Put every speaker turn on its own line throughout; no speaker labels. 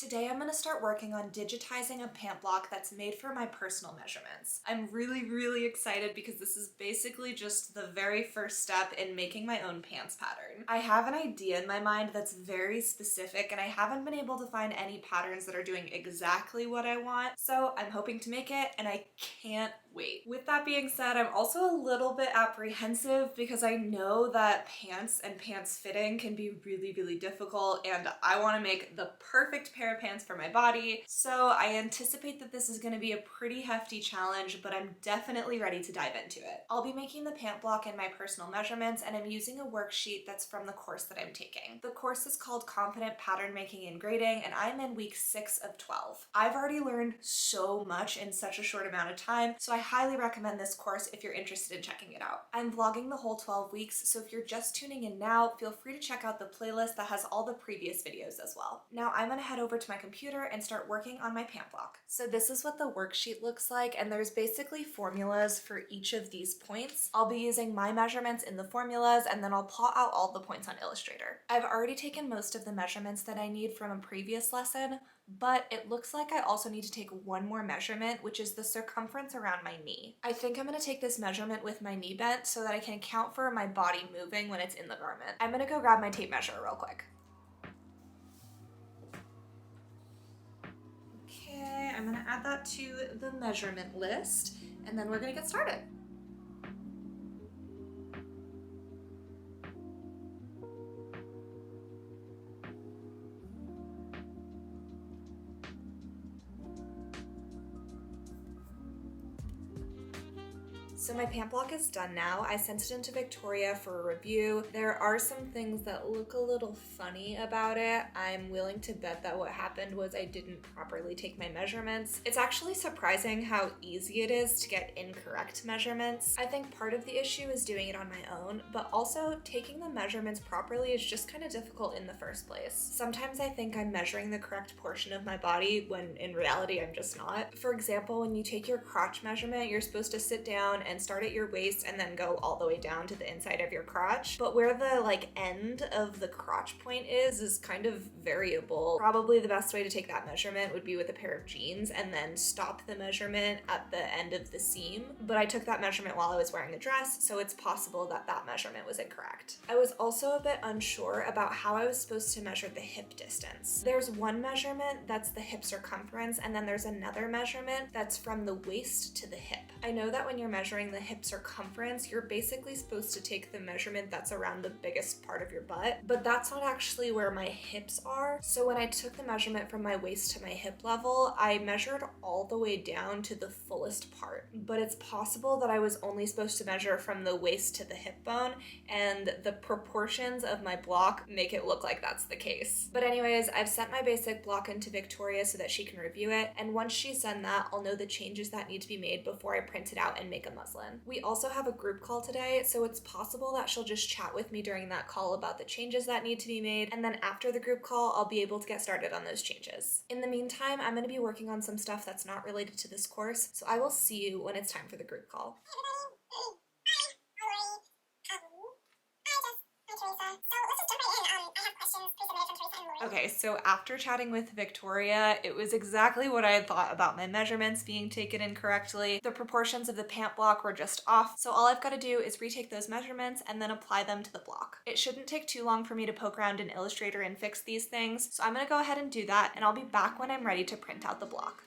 Today I'm going to start working on digitizing a pant block that's made for my personal measurements. I'm really excited because this is basically just the very first step in making my own pants pattern. I have an idea in my mind that's very specific and I haven't been able to find any patterns that are doing exactly what I want, so I'm hoping to make it and I can't wait. With that being said, I'm also a little bit apprehensive because I know that pants and pants fitting can be really difficult and I want to make the perfect pair of pants for my body. So I anticipate that this is going to be a pretty hefty challenge, but I'm definitely ready to dive into it. I'll be making the pant block in my personal measurements and I'm using a worksheet that's from the course that I'm taking. The course is called Confident Pattern Making and Grading and I'm in week 6 of 12. I've already learned so much in such a short amount of time, so I highly recommend this course if you're interested in checking it out. I'm vlogging the whole 12 weeks, so if you're just tuning in now, feel free to check out the playlist that has all the previous videos as well. Now I'm gonna head over to my computer and start working on my pant block. So this is what the worksheet looks like, and there's basically formulas for each of these points. I'll be using my measurements in the formulas, and then I'll plot out all the points on Illustrator. I've already taken most of the measurements that I need from a previous lesson, but it looks like I also need to take one more measurement, which is the circumference around my knee. I think I'm gonna take this measurement with my knee bent so that I can account for my body moving when it's in the garment. I'm gonna go grab my tape measure real quick. Okay, I'm gonna add that to the measurement list, and then we're gonna get started. So my pant block is done now. I sent it into Victoria for a review. There are some things that look a little funny about it. I'm willing to bet that what happened was I didn't properly take my measurements. It's actually surprising how easy it is to get incorrect measurements. I think part of the issue is doing it on my own, but also taking the measurements properly is just kind of difficult in the first place. Sometimes I think I'm measuring the correct portion of my body when in reality I'm just not. For example, when you take your crotch measurement, you're supposed to sit down and start at your waist and then go all the way down to the inside of your crotch. But where the end of the crotch point is kind of variable. Probably the best way to take that measurement would be with a pair of jeans and then stop the measurement at the end of the seam. But I took that measurement while I was wearing a dress, so it's possible that that measurement was incorrect. I was also a bit unsure about how I was supposed to measure the hip distance. There's one measurement that's the hip circumference, and then there's another measurement that's from the waist to the hip. I know that when you're measuring the hip circumference, you're basically supposed to take the measurement that's around the biggest part of your butt, but that's not actually where my hips are. So when I took the measurement from my waist to my hip level, I measured all the way down to the fullest part. But it's possible that I was only supposed to measure from the waist to the hip bone, and the proportions of my block make it look like that's the case. But anyways, I've sent my basic block into Victoria so that she can review it, and once she's done that, I'll know the changes that need to be made before I print it out and make a muslin. We also have a group call today, so it's possible that she'll just chat with me during that call about the changes that need to be made, and then after the group call, I'll be able to get started on those changes. In the meantime, I'm going to be working on some stuff that's not related to this course, so I will see you when it's time for the group call. Okay, so after chatting with Victoria, it was exactly what I had thought about my measurements being taken incorrectly. The proportions of the pant block were just off, so all I've got to do is retake those measurements and then apply them to the block. It shouldn't take too long for me to poke around in Illustrator and fix these things, so I'm gonna go ahead and do that, and I'll be back when I'm ready to print out the block.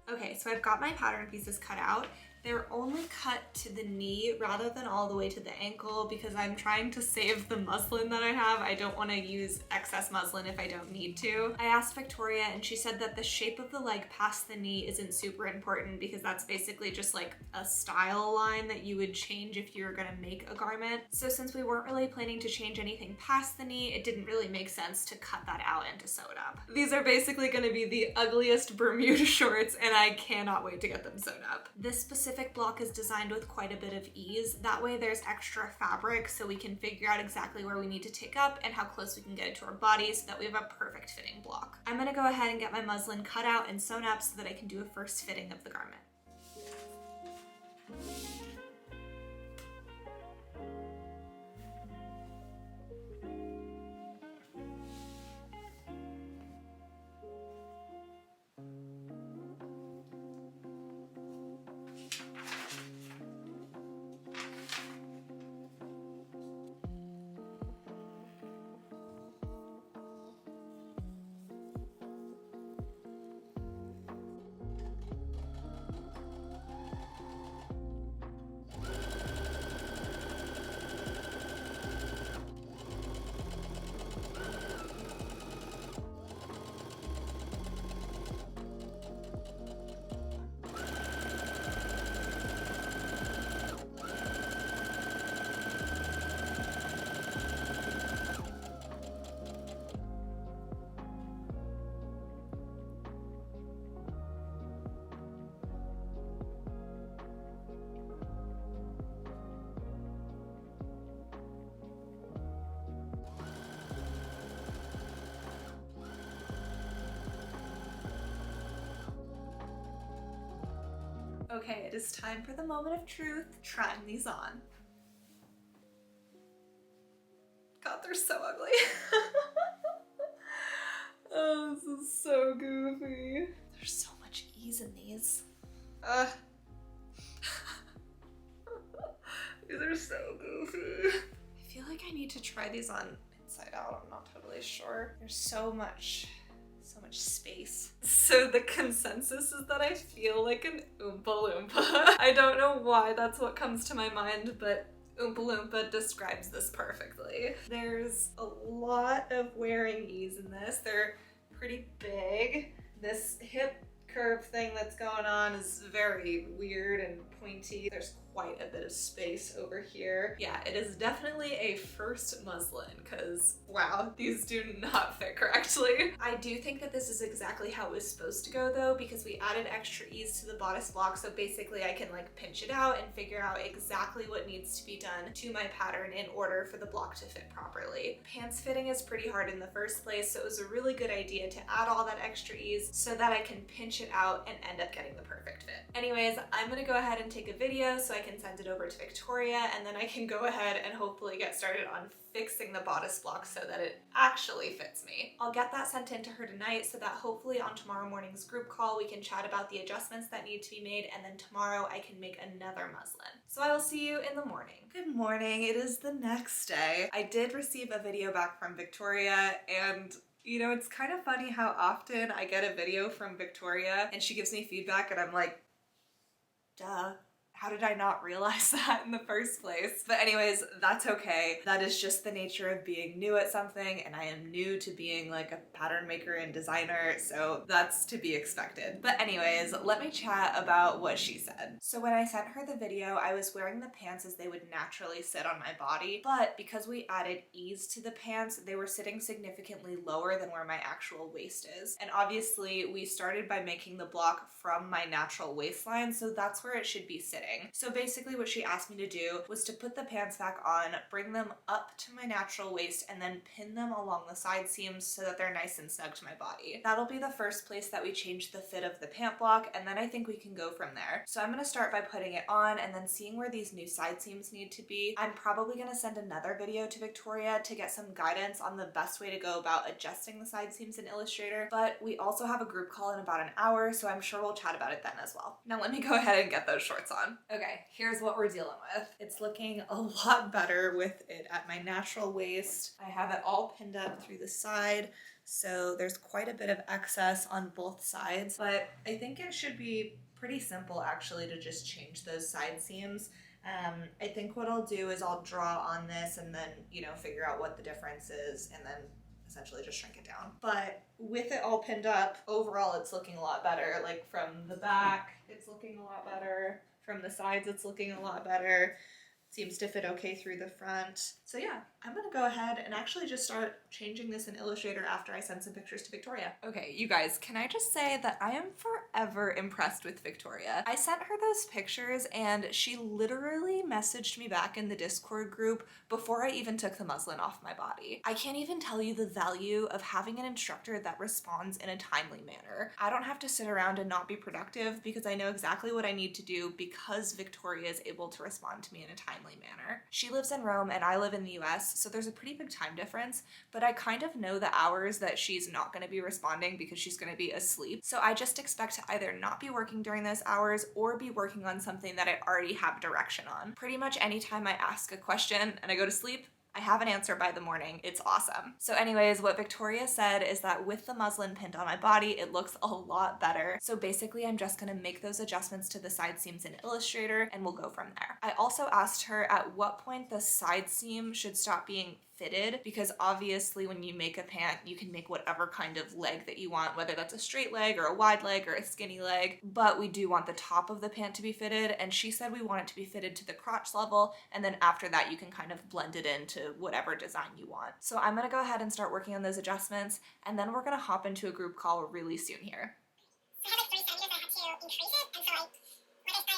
Okay, so I've got my pattern pieces cut out. They're only cut to the knee rather than all the way to the ankle because I'm trying to save the muslin that I have. I don't want to use excess muslin if I don't need to. I asked Victoria and she said that the shape of the leg past the knee isn't super important because that's basically just like a style line that you would change if you were gonna make a garment. So since we weren't really planning to change anything past the knee, it didn't really make sense to cut that out and to sew it up. These are basically gonna be the ugliest Bermuda shorts and I cannot wait to get them sewn up. This specific block is designed with quite a bit of ease. That way there's extra fabric so we can figure out exactly where we need to take up and how close we can get it to our body so that we have a perfect fitting block. I'm gonna go ahead and get my muslin cut out and sewn up so that I can do a first fitting of the garment. Okay, it is time for the moment of truth, trying these on. God, they're so ugly. Oh, this is so goofy. There's so much ease in these. These are so goofy. I feel like I need to try these on inside out. I'm not totally sure. There's so much space. So the consensus is that I feel like an Oompa Loompa. I don't know why that's what comes to my mind, but Oompa Loompa describes this perfectly. There's a lot of wearing ease in this. They're pretty big. This hip curve thing that's going on is very weird and pointy. There's quite a bit of space over here. Yeah, it is definitely a first muslin because wow, these do not fit correctly. I do think that this is exactly how it was supposed to go though, because we added extra ease to the bodice block, so basically I can like pinch it out and figure out exactly what needs to be done to my pattern in order for the block to fit properly. Pants fitting is pretty hard in the first place, so it was a really good idea to add all that extra ease so that I can pinch it out and end up getting the perfect fit. Anyways, I'm gonna go ahead and take a video so I can send it over to Victoria, and then I can go ahead and hopefully get started on fixing the bodice block so that it actually fits me. I'll get that sent in to her tonight so that hopefully on tomorrow morning's group call we can chat about the adjustments that need to be made, and then tomorrow I can make another muslin. So I will see you in the morning. Good morning, it is the next day. I did receive a video back from Victoria, and you know, it's kind of funny how often I get a video from Victoria and she gives me feedback and I'm like, duh. How did I not realize that in the first place? But anyways, that's okay. That is just the nature of being new at something, and I am new to being like a pattern maker and designer, so that's to be expected. But anyways, let me chat about what she said. So when I sent her the video, I was wearing the pants as they would naturally sit on my body, but because we added ease to the pants, they were sitting significantly lower than where my actual waist is. And obviously, we started by making the block from my natural waistline, so that's where it should be sitting. So basically what she asked me to do was to put the pants back on, bring them up to my natural waist, and then pin them along the side seams so that they're nice and snug to my body. That'll be the first place that we change the fit of the pant block, and then I think we can go from there. So I'm gonna start by putting it on and then seeing where these new side seams need to be. I'm probably gonna send another video to Victoria to get some guidance on the best way to go about adjusting the side seams in Illustrator, but we also have a group call in about an hour, so I'm sure we'll chat about it then as well. Now let me go ahead and get those shorts on. Okay, here's what we're dealing with. It's looking a lot better with it at my natural waist. I have it all pinned up through the side, so there's quite a bit of excess on both sides, but I think it should be pretty simple actually to just change those side seams. I think what I'll do is I'll draw on this and then, figure out what the difference is and then essentially just shrink it down. But with it all pinned up, overall it's looking a lot better. Like from the back, it's looking a lot better. From the sides, it's looking a lot better. Seems to fit okay through the front. So yeah, I'm gonna go ahead and actually just start changing this in Illustrator after I send some pictures to Victoria. Okay, you guys, can I just say that I am forever impressed with Victoria. I sent her those pictures and she literally messaged me back in the Discord group before I even took the muslin off my body. I can't even tell you the value of having an instructor that responds in a timely manner. I don't have to sit around and not be productive because I know exactly what I need to do because Victoria is able to respond to me in a timely manner. She lives in Rome and I live in the US, so there's a pretty big time difference, but I kind of know the hours that she's not going to be responding because she's going to be asleep. So I just expect to either not be working during those hours or be working on something that I already have direction on. Pretty much anytime I ask a question and I go to sleep, I have an answer by the morning. It's awesome. So anyways, what Victoria said is that with the muslin pinned on my body, it looks a lot better. So basically, I'm just gonna make those adjustments to the side seams in Illustrator and we'll go from there. I also asked her at what point the side seam should stop being fitted, because obviously when you make a pant, you can make whatever kind of leg that you want, whether that's a straight leg or a wide leg or a skinny leg, but we do want the top of the pant to be fitted, and she said we want it to be fitted to the crotch level, and then after that you can kind of blend it into whatever design you want. So I'm gonna go ahead and start working on those adjustments, and then we're gonna hop into a group call really soon here.
I had like 3 centimeters, I had to increase it, and so I made the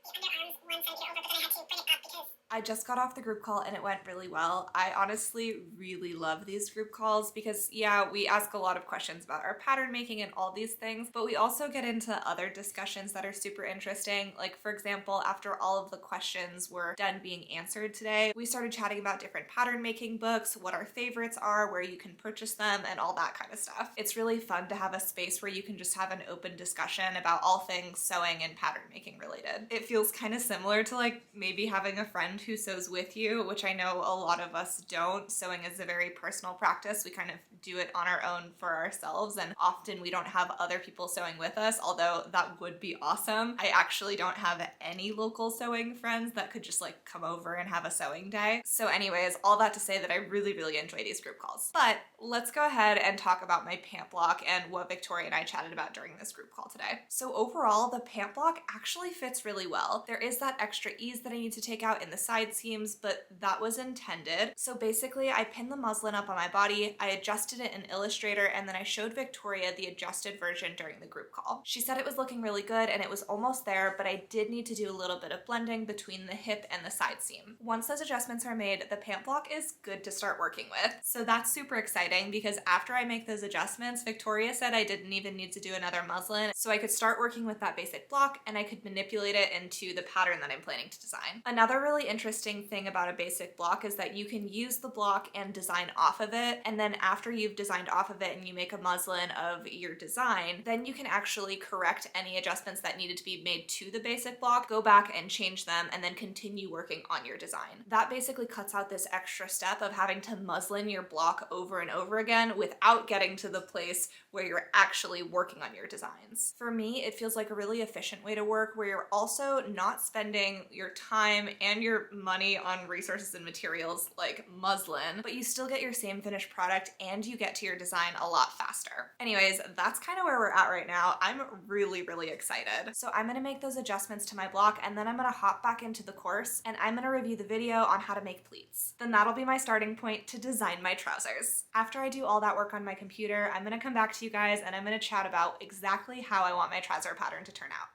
underarms 1 centimeter over, but then I had to bring it up because
I just got off the group call and it went really well. I honestly really love these group calls because yeah, we ask a lot of questions about our pattern making and all these things, but we also get into other discussions that are super interesting. Like for example, after all of the questions were done being answered today, we started chatting about different pattern making books, what our favorites are, where you can purchase them, and all that kind of stuff. It's really fun to have a space where you can just have an open discussion about all things sewing and pattern making related. It feels kind of similar to like maybe having a friend who sews with you, which I know a lot of us don't. Sewing is a very personal practice. We kind of do it on our own for ourselves, and often we don't have other people sewing with us, although that would be awesome. I actually don't have any local sewing friends that could just like come over and have a sewing day. So anyways, all that to say that I really, really enjoy these group calls. But let's go ahead and talk about my pant block and what Victoria and I chatted about during this group call today. So overall, the pant block actually fits really well. There is that extra ease that I need to take out in the side seams, but that was intended. So basically, I pinned the muslin up on my body, I adjusted it in Illustrator, and then I showed Victoria the adjusted version during the group call. She said it was looking really good and it was almost there, but I did need to do a little bit of blending between the hip and the side seam. Once those adjustments are made, the pant block is good to start working with. So that's super exciting because after I make those adjustments, Victoria said I didn't even need to do another muslin, so I could start working with that basic block and I could manipulate it into the pattern that I'm planning to design. Another really interesting thing about a basic block is that you can use the block and design off of it, and then after you've designed off of it and you make a muslin of your design, then you can actually correct any adjustments that needed to be made to the basic block, go back and change them, and then continue working on your design. That basically cuts out this extra step of having to muslin your block over and over again without getting to the place where you're actually working on your designs. For me, it feels like a really efficient way to work where you're also not spending your time and your money on resources and materials like muslin, but you still get your same finished product and you get to your design a lot faster. Anyways, that's kind of where we're at right now. I'm really, really excited. So I'm gonna make those adjustments to my block and then I'm gonna hop back into the course and I'm gonna review the video on how to make pleats. Then that'll be my starting point to design my trousers. After I do all that work on my computer, I'm gonna come back to you guys and I'm gonna chat about exactly how I want my trouser pattern to turn out.